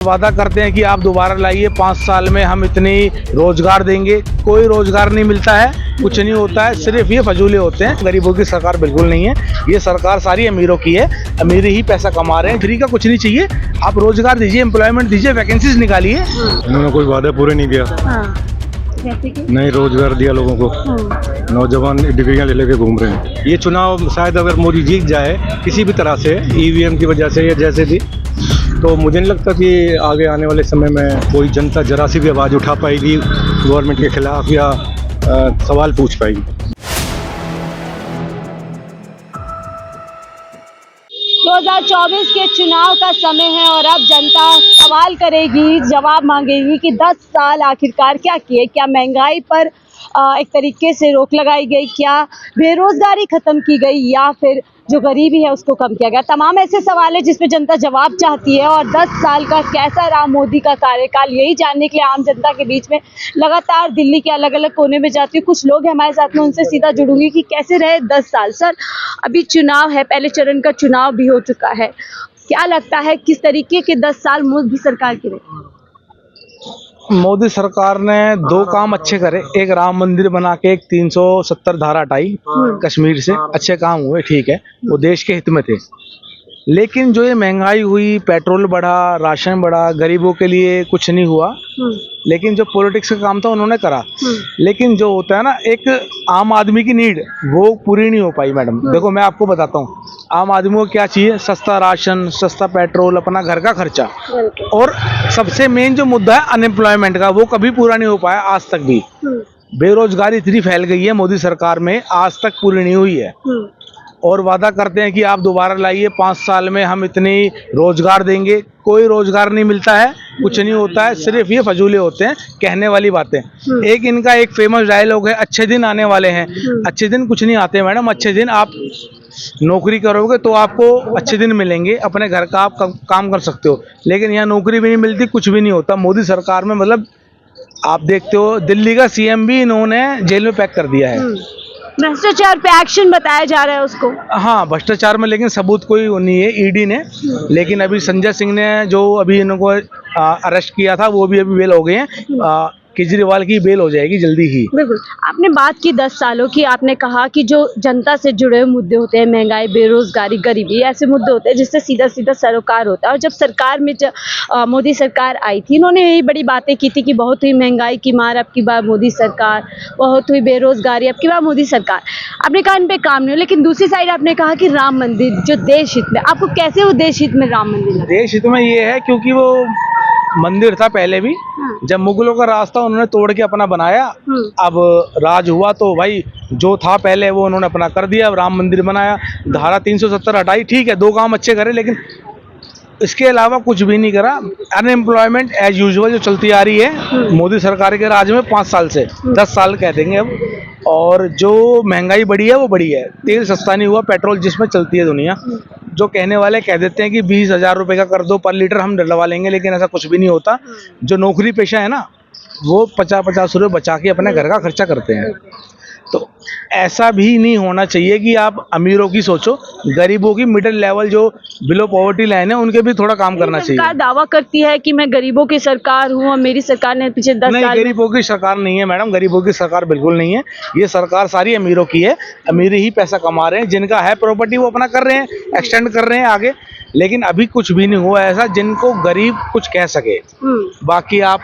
वादा करते हैं कि आप दोबारा लाइए, 5 साल में हम इतनी रोजगार देंगे। कोई रोजगार नहीं मिलता है, कुछ नहीं होता है, सिर्फ ये फजूले होते हैं। गरीबों की सरकार बिल्कुल नहीं है, ये सरकार सारी अमीरों की है। अमीर ही पैसा कमा रहे हैं। फ्री का कुछ नहीं चाहिए, आप रोजगार दीजिए, एम्प्लॉयमेंट दीजिए, वैकेंसीज निकालिए। उन्होंने कोई वादा पूरे नहीं किया। जैसे कि नहीं रोजगार दिया लोगों को। नौजवान डिग्रियां ले लेके घूम रहे हैं। ये चुनाव शायद अगर मोदी जीत जाए किसी भी तरह से, ईवीएम की वजह से या जैसे भी, तो मुझे नहीं लगता कि आगे आने वाले समय में कोई जनता जरा सी भी आवाज़ उठा पाएगी गवर्नमेंट के खिलाफ या सवाल पूछ पाएगी। 2024 के चुनाव का समय है और अब जनता सवाल करेगी, जवाब मांगेगी कि 10 साल आखिरकार क्या किए। क्या महंगाई पर एक तरीके से रोक लगाई गई, क्या बेरोजगारी खत्म की गई, या फिर जो गरीबी है उसको कम किया गया। तमाम ऐसे सवाल है जिसमें जनता जवाब चाहती है। और 10 साल का कैसा रहा मोदी का कार्यकाल, यही जानने के लिए आम जनता के बीच में लगातार दिल्ली के अलग अलग कोने में जाती हूँ। कुछ लोग हैं हमारे साथ में, उनसे सीधा जुड़ूंगी कि कैसे रहे 10 साल। सर, अभी चुनाव है, पहले चरण का चुनाव भी हो चुका है, क्या लगता है किस तरीके के 10 साल मोदी सरकार के रहे? मोदी सरकार ने 2 काम अच्छे करे। एक राम मंदिर बना के एक 370 धारा हटाई कश्मीर से, अच्छे काम हुए, ठीक है, वो देश के हित में थे। लेकिन जो ये महंगाई हुई, पेट्रोल बढ़ा, राशन बढ़ा, गरीबों के लिए कुछ नहीं हुआ। लेकिन जो पॉलिटिक्स का काम था उन्होंने करा। लेकिन जो होता है ना, एक आम आदमी की नीड, वो पूरी नहीं हो पाई मैडम। देखो मैं आपको बताता हूँ, आम आदमी को क्या चाहिए? सस्ता राशन, सस्ता पेट्रोल, अपना घर का खर्चा। और सबसे मेन जो मुद्दा है अनएम्प्लॉयमेंट का, वो कभी पूरा नहीं हो पाया आज तक भी। बेरोजगारी इतनी फैल गई है मोदी सरकार में, आज तक पूरी नहीं हुई है। और वादा करते हैं कि आप दोबारा लाइए, 5 साल में हम इतनी रोजगार देंगे। कोई रोजगार नहीं मिलता है, कुछ नहीं होता है, सिर्फ ये फजूले होते हैं, कहने वाली बातें। एक इनका एक फेमस डायलॉग है, अच्छे दिन आने वाले हैं। अच्छे दिन कुछ नहीं आते मैडम। अच्छे दिन आप नौकरी करोगे तो आपको अच्छे दिन मिलेंगे, अपने घर का आप काम कर सकते हो। लेकिन यहाँ नौकरी भी नहीं मिलती, कुछ भी नहीं होता मोदी सरकार में। मतलब आप देखते हो, दिल्ली का सीएम भी इन्होंने जेल में पैक कर दिया है। भ्रष्टाचार पे एक्शन बताया जा रहा है उसको। हाँ, भ्रष्टाचार में, लेकिन सबूत कोई नहीं है ईडी ने। लेकिन अभी संजय सिंह ने जो अभी इनको अरेस्ट किया था, वो भी अभी बेल हो गए हैं। केजरीवाल की बेल हो जाएगी जल्दी ही। बिल्कुल, आपने बात की 10 सालों की। आपने कहा कि जो जनता से जुड़े हुए मुद्दे होते हैं, महंगाई, बेरोजगारी, गरीबी, ऐसे मुद्दे होते हैं जिससे सीधा सीधा सरोकार होता है। और जब सरकार में मोदी सरकार आई थी, इन्होंने यही बड़ी बातें की थी कि बहुत हुई महंगाई की मार, अब की बार मोदी सरकार, बहुत हुई बेरोजगारी, अब की बार मोदी सरकार। आपने कहा इन पे काम नहीं हो। लेकिन दूसरी साइड आपने कहा कि राम मंदिर जो देश हित में, आपको कैसे वो देश हित में राम मंदिर लगा? देश हित में ये है क्योंकि वो मंदिर था पहले भी। जब मुगलों का रास्ता उन्होंने तोड़ के अपना बनाया, अब राज हुआ तो भाई जो था पहले वो उन्होंने अपना कर दिया। अब राम मंदिर बनाया, धारा 370 हटाई, ठीक है, 2 काम अच्छे करे, लेकिन इसके अलावा कुछ भी नहीं करा। अनएम्प्लॉयमेंट एज यूजुअल जो चलती आ रही है मोदी सरकार के राज में 5 साल से, 10 साल कह देंगे अब। और जो महंगाई बढ़ी है वो बढ़ी है। तेल सस्ता नहीं हुआ, पेट्रोल जिसमें चलती है दुनिया। जो कहने वाले कह देते हैं कि 20,000 रुपये का कर दो पर लीटर, हम डलवा लेंगे, लेकिन ऐसा कुछ भी नहीं होता। जो नौकरी पेशा है ना, वो 50-50 रुपये बचा के अपने घर का खर्चा करते हैं। तो ऐसा भी नहीं होना चाहिए कि आप अमीरों की सोचो, गरीबों की, मिडिल लेवल जो बिलो पॉवर्टी लाइन है, उनके भी थोड़ा काम करना चाहिए। सरकार दावा करती है कि मैं गरीबों की सरकार हूँ और मेरी सरकार ने पिछले 10 नहीं, साल गरीबों की सरकार नहीं है मैडम, गरीबों की सरकार बिल्कुल नहीं है। ये सरकार सारी अमीरों की है। अमीर ही पैसा कमा रहे हैं, जिनका है प्रॉपर्टी वो अपना कर रहे हैं, एक्सटेंड कर रहे हैं आगे। लेकिन अभी कुछ भी नहीं हुआ ऐसा जिनको गरीब कुछ कह सके। बाकी आप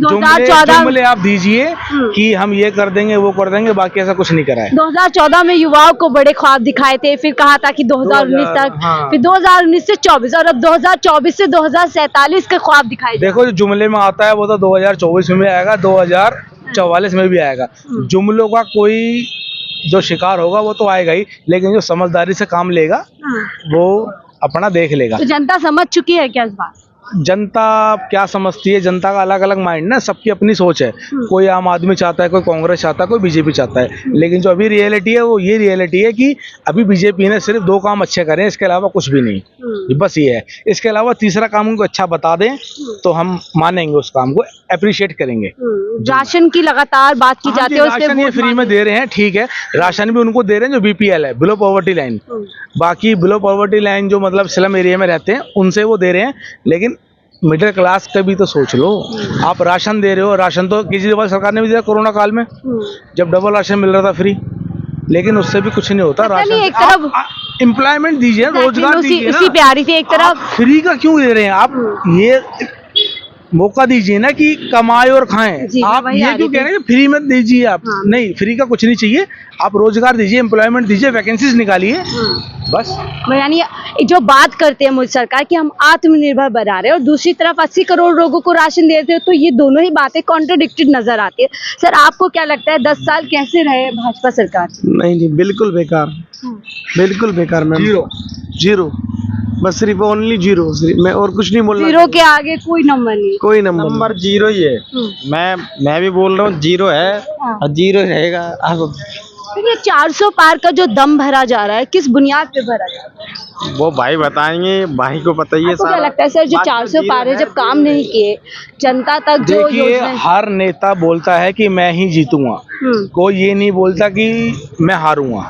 जुमले आप दीजिए कि हम ये कर देंगे, वो कर देंगे, बाकी ऐसा कुछ नहीं करा है। 2014 में युवाओं को बड़े ख्वाब दिखाए थे, फिर कहा था कि 2019 तक, फिर 2019 से 24 और अब 2024 से 2047 के ख्वाब दिखाए। देखो, जो जुमले में आता है वो तो 2024 में भी आएगा, 2044 में भी आएगा। जुमलों का कोई जो शिकार होगा वो तो आएगा ही, लेकिन जो समझदारी से काम लेगा वो अपना देख लेगा। तो जनता समझ चुकी है क्या इस बात? जनता क्या समझती है, जनता का अलग अलग माइंड ना, सबकी अपनी सोच है। कोई आम आदमी चाहता है, कोई कांग्रेस चाहता है, कोई बीजेपी चाहता है। लेकिन जो अभी रियलिटी है वो ये रियलिटी है कि अभी बीजेपी ने सिर्फ 2 काम अच्छे करे हैं, इसके अलावा कुछ भी नहीं। बस ये है। इसके अलावा तीसरा काम उनको अच्छा बता दें तो हम मानेंगे, उस काम को अप्रिशिएट करेंगे। राशन की लगातार बात की जाती है, राशन ये फ्री में दे रहे हैं, ठीक है, राशन भी उनको दे रहे हैं जो बीपीएल है, बिलो पॉवर्टी लाइन। बाकी बिलो पॉवर्टी लाइन जो मतलब स्लम एरिया में रहते हैं उनसे वो दे रहे हैं। लेकिन मिडिल क्लास का भी तो सोच लो। आप राशन दे रहे हो, राशन तो केजरीवाल सरकार ने भी दिया कोरोना काल में, जब डबल राशन मिल रहा था फ्री, लेकिन उससे भी कुछ नहीं होता। पता नहीं, राशन एक तरफ एम्प्लॉयमेंट दीजिए, रोजगार दीजिए उसी ना। पे आ रही थी एक आप तरफ। फ्री का क्यों दे रहे हैं? आप ये मौका दीजिए ना कि कमाए और खाएं। जी, आप वही आ ये रही क्यों कह थी। रहे हैं कि फ्री मत दीजिए आप? हाँ। नहीं, फ्री का कुछ नहीं चाहिए। आप रोजगार दीजिए, एम्प्लॉयमेंट दीजिए, वैकेंसीज निकालिए, बस। यानी जो बात करते हैं मोदी सरकार कि हम आत्मनिर्भर बना रहे हैं और दूसरी तरफ 80 करोड़ लोगों को राशन देते हैं, तो ये दोनों ही बातें कॉन्ट्रडिक्टेड नजर आती है। सर, आपको क्या लगता है 10 साल कैसे रहे भाजपा सरकार? नहीं जी, बिल्कुल बेकार, बिल्कुल बेकार मैम। जीरो, बस सिर्फ ओनली जीरो, मैं और कुछ नहीं बोल रहा। जीरो के आगे कोई नंबर नहीं। कोई नंबर जीरो ही है। मैं भी बोल रहा हूँ जीरो है हाँ। और जीरो ही रहेगा। अब तो ये 400 पार का जो दम भरा जा रहा है, किस बुनियाद पे भरा जा रहा है? वो भाई बताएंगे, भाई को पता ही है आपको क्या सारा। लगता है सर, जो 400 पार है, जब काम नहीं किए जनता तक जो देखिए, योजनाएं- हर नेता बोलता है कि मैं ही जीतूंगा, कोई ये नहीं बोलता कि मैं हारूंगा।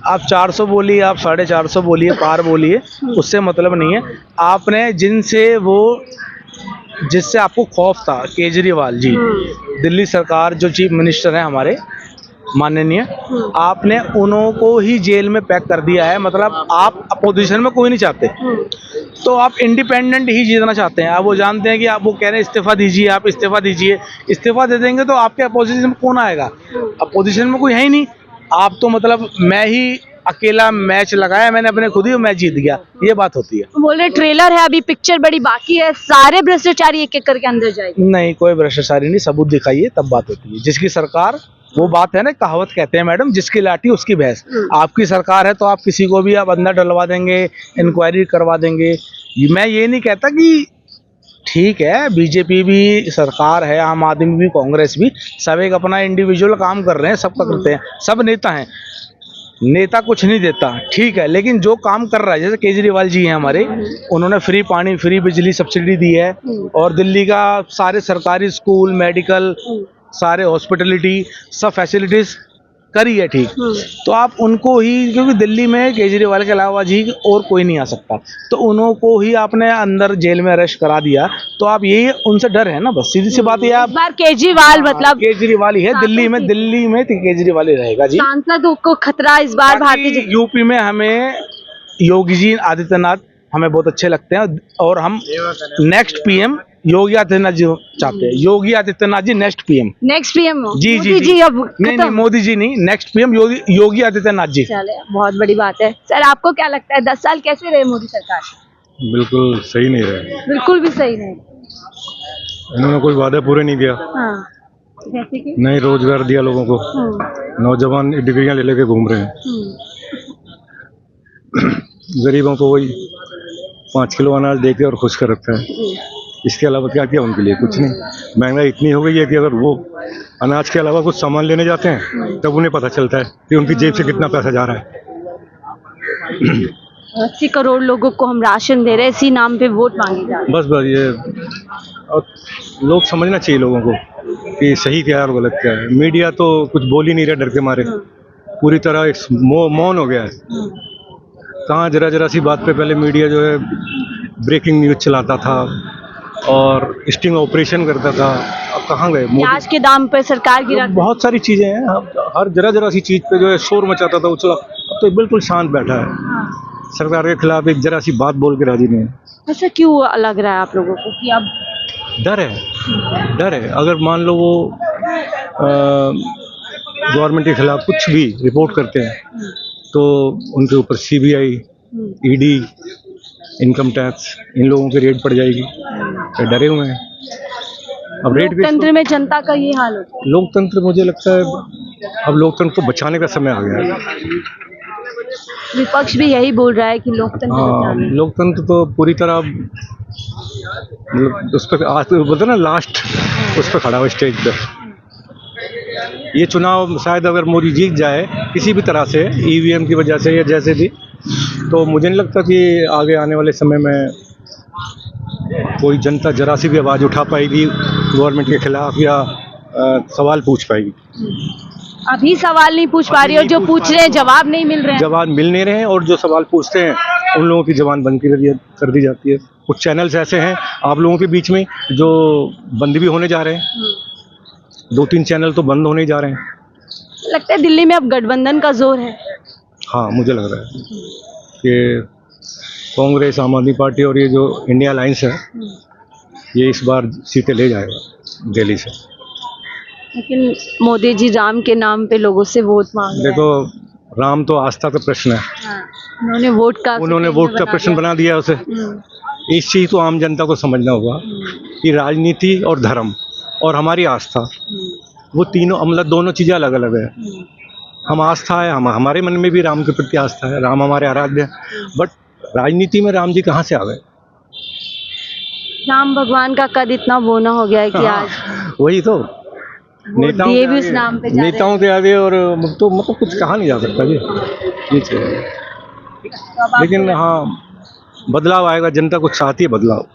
आप 400 बोलिए, आप 450 बोलिए, पार बोलिए, उससे मतलब नहीं है। आपने जिससे आपको खौफ था, केजरीवाल जी, दिल्ली सरकार जो चीफ मिनिस्टर हैं हमारे माननीय, आपने उनको ही जेल में पैक कर दिया है। मतलब आप अपोजिशन में कोई नहीं चाहते, तो आप इंडिपेंडेंट ही जीतना चाहते हैं। आप वो जानते हैं कि आप वो कह रहे हैं इस्तीफा दीजिए, आप इस्तीफा दीजिए। इस्तीफा दे देंगे तो आपके अपोजिशन में कौन आएगा? अपोजिशन में कोई है ही नहीं। आप तो मतलब मैं ही अकेला मैच लगाया मैंने अपने खुद ही, मैच जीत गया, ये बात होती है। बोल रहे ट्रेलर है, अभी पिक्चर बड़ी बाकी है, सारे भ्रष्टाचारी एक एक करके अंदर जाएंगे। नहीं, कोई भ्रष्टाचारी नहीं, सबूत दिखाइए तब बात होती है। जिसकी सरकार, वो बात है ना, कहावत कहते हैं मैडम, जिसकी लाठी उसकी भैंस। आपकी सरकार है तो आप किसी को भी आप अंदर डलवा देंगे, इंक्वायरी करवा देंगे। मैं ये नहीं कहता कि ठीक है, बीजेपी भी सरकार है, आम आदमी भी, कांग्रेस भी, सब एक अपना इंडिविजुअल काम कर रहे हैं, सबका करते हैं, सब नेता हैं। नेता कुछ नहीं देता, ठीक है, लेकिन जो काम कर रहा है, जैसे केजरीवाल जी हैं हमारे, उन्होंने फ्री पानी, फ्री बिजली सब्सिडी दी है, और दिल्ली का सारे सरकारी स्कूल, मेडिकल, सारे हॉस्पिटलिटी, सब फैसिलिटीज करी है, ठीक। तो आप उनको ही, क्योंकि दिल्ली में केजरीवाल के अलावा जी और कोई नहीं आ सकता, तो उनको ही आपने अंदर जेल में अरेस्ट करा दिया, तो आप यही उनसे डर है ना, बस सीधी सी बात है। आप इस बार केजरीवाल मतलब केजरीवाल ही है दिल्ली में तो केजरीवाल ही रहेगा जी। सांसदों को खतरा इस बार भारतीय जनता। यूपी में हमें योगी जी आदित्यनाथ हमें बहुत अच्छे लगते हैं, और हम नेक्स्ट पीएम योगी आदित्यनाथ जी चाहते हैं। Yogi Adityanath ji next PM. Next PM जी मोदी जी अब नहीं, मोदी जी नहीं, नेक्स्ट पीएम योगी आदित्यनाथ जी। चले, बहुत बड़ी बात है। सर, आपको क्या लगता है 10 साल कैसे रहे मोदी सरकार? बिल्कुल सही नहीं रहे। बिल्कुल भी सही नहीं। इन्होंने कोई वादा पूरे नहीं किया, हाँ, जैसे कि नहीं रोजगार दिया लोगों को, नौजवान डिग्रियां ले लेके घूम रहे हैं, गरीबों को वही 5 किलो अनाज देके और खुश कर रखा है। इसके अलावा क्या किया उनके लिए? कुछ नहीं। महंगाई इतनी हो गई है कि अगर वो अनाज के अलावा कुछ सामान लेने जाते हैं तब उन्हें पता चलता है कि उनकी जेब से कितना पैसा जा रहा है। 80 करोड़ लोगों को हम राशन दे रहे हैं, इसी नाम पे वोट मांगे जा रहे बस ये और लोग समझना चाहिए लोगों को कि सही क्या है और गलत क्या है। मीडिया तो कुछ बोल ही नहीं रहा, डर के मारे पूरी तरह मौन हो गया है। कहाँ जरा सी बात पे पहले मीडिया जो है ब्रेकिंग न्यूज चलाता था और स्टिंग ऑपरेशन करता था, अब कहाँ गए? हैं। प्याज के दाम पे सरकार गिरा। बहुत सारी चीजें हैं, हर जरा सी चीज पे जो है शोर मचाता था उछला, अब तो बिल्कुल शांत बैठा है। सरकार के खिलाफ एक जरा सी बात बोल के राजी नहीं है। ऐसा क्यों लग रहा है आप लोगों को कि अब डर है। अगर मान लो वो गवर्नमेंट के खिलाफ कुछ भी रिपोर्ट करते हैं तो उनके ऊपर सीबीआई, ईडी, इनकम टैक्स, इन लोगों की रेड पड़ जाएगी, तो डरे हुए हैं। अब रेड भी, लोकतंत्र में जनता का ये हाल होता है। लोकतंत्र मुझे लगता है अब लोकतंत्र को बचाने का समय आ गया है। विपक्ष भी यही बोल रहा है कि लोकतंत्र बचाना है। लोकतंत्र तो पूरी तरह मतलब उस पर बोलते ना लास्ट उस पर खड़ा हुआ स्टेज पर। ये चुनाव शायद अगर मोदी जीत जाए किसी भी तरह से, ईवीएम की वजह से या जैसे भी, तो मुझे नहीं लगता कि आगे आने वाले समय में कोई जनता जरा सी भी आवाज़ उठा पाएगी गवर्नमेंट के खिलाफ या सवाल पूछ पाएगी। अभी सवाल नहीं पूछ पा रही हो, जो पूछ रहे हैं जवाब नहीं मिल रहे हैं। जवाब मिल नहीं रहे हैं, और जो सवाल पूछते हैं उन लोगों की जबान बंद कर दी जाती है। कुछ चैनल्स ऐसे हैं आप लोगों के बीच में जो बंद भी होने जा रहे हैं, 2-3 चैनल तो बंद होने जा रहे हैं। लगता है दिल्ली में अब गठबंधन का जोर है। हाँ, मुझे लग रहा है कि कांग्रेस, आम आदमी पार्टी और ये जो इंडिया अलायंस है ये इस बार सीटें ले जाएगा दिल्ली से। लेकिन मोदी जी राम के नाम पे लोगों से वोट मांग रहे हैं। देखो, राम तो आस्था का प्रश्न है, हाँ, उन्होंने वोट का प्रश्न बना दिया उसे। इस चीज़ को आम जनता को समझना होगा कि राजनीति और धर्म और हमारी आस्था, वो तीनों मतलब दोनों चीज़ें अलग अलग है। हम आस्था है, हमारे मन में भी राम के प्रति आस्था है, राम हमारे आराध्य है, बट राजनीति में राम जी कहाँ से आ गए? राम भगवान का कद इतना बोना हो गया है कि आज वही तो नेताओं दिए भी उस नाम पे जा रहे हैं। नेताओं के आगे, और तो मतलब कुछ कहा नहीं जा सकता जी, ये चीज़ है। लेकिन हाँ, बदलाव आएगा, जनता कुछ चाहती है बदलाव।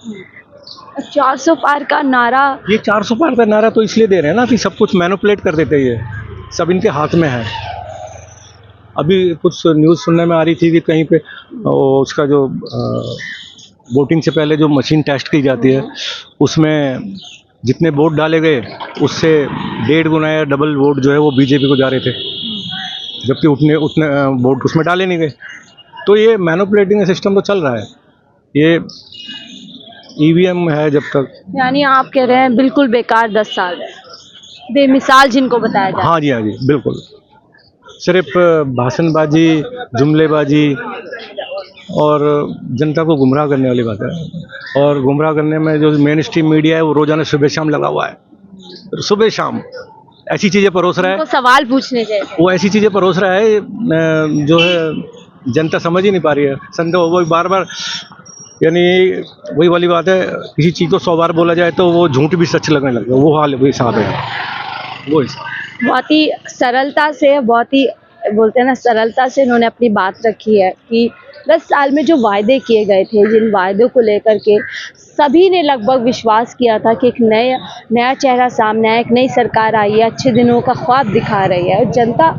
400 पार का नारा, ये 400 पार का नारा तो इसलिए दे रहे हैं ना कि सब कुछ मैनिपुलेट कर देते हैं, ये सब इनके हाथ में है। अभी कुछ न्यूज़ सुनने में आ रही थी कि कहीं पे उसका जो वोटिंग से पहले जो मशीन टेस्ट की जाती है उसमें जितने वोट डाले गए उससे 1.5 गुना या डबल वोट जो है वो बीजेपी को जा रहे थे, जबकि उतने वोट उसमें डाले नहीं गए। तो ये मैनिपुलेटिंग सिस्टम तो चल रहा है, ये ईवीएम है जब तक। यानी आप कह रहे हैं बिल्कुल बेकार 10 साल है, बेमिसाल जिनको बताया जाए। हाँ जी, हाँ जी, बिल्कुल। सिर्फ भाषणबाजी, जुमलेबाजी और जनता को गुमराह करने वाली बात है। और गुमराह करने में जो मेन स्ट्रीम मीडिया है वो रोजाना सुबह शाम लगा हुआ है, सुबह शाम ऐसी चीज़ें परोस रहा है, उनको सवाल पूछने चाहिए। वो ऐसी चीज़ें परोस रहा है जो है जनता समझ ही नहीं पा रही है। संदेह वो बार बार, यानी वही वाली बात है, किसी चीज़ को 100 बार बोला जाए तो वो झूठ भी सच लगने लगता है, वो हाल वही हिसाब है, वो हिसाब। बहुत ही सरलता से, बहुत ही बोलते हैं ना सरलता से उन्होंने अपनी बात रखी है कि 10 साल में जो वायदे किए गए थे, जिन वायदों को लेकर के सभी ने लगभग विश्वास किया था कि एक नया चेहरा सामने आया, एक नई सरकार आई है, अच्छे दिनों का ख्वाब दिखा रही है। और जनता,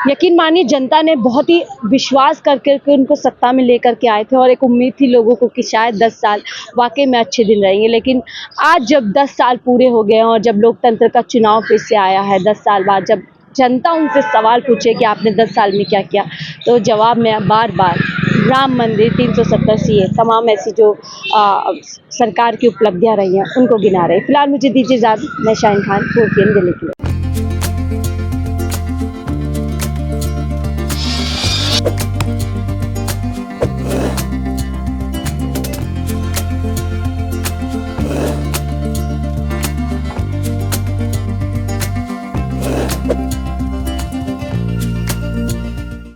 यकीन मानिए जनता ने बहुत ही विश्वास करके उनको सत्ता में लेकर के आए थे, और एक उम्मीद थी लोगों को कि शायद 10 साल वाकई में अच्छे दिन रहेंगे। लेकिन आज जब 10 साल पूरे हो गए हैं और जब लोकतंत्र का चुनाव फिर से आया है 10 साल बाद, जब जनता उनसे सवाल पूछे कि आपने 10 साल में क्या किया, तो जवाब में बार बार राम मंदिर, 370 CA, तमाम ऐसी जो सरकार की उपलब्धियां रही हैं उनको गिना रहे। फिलहाल मुझे दीजिए इजाज़त, मैं शाहीन खान, 4PM दिल्ली के लिए।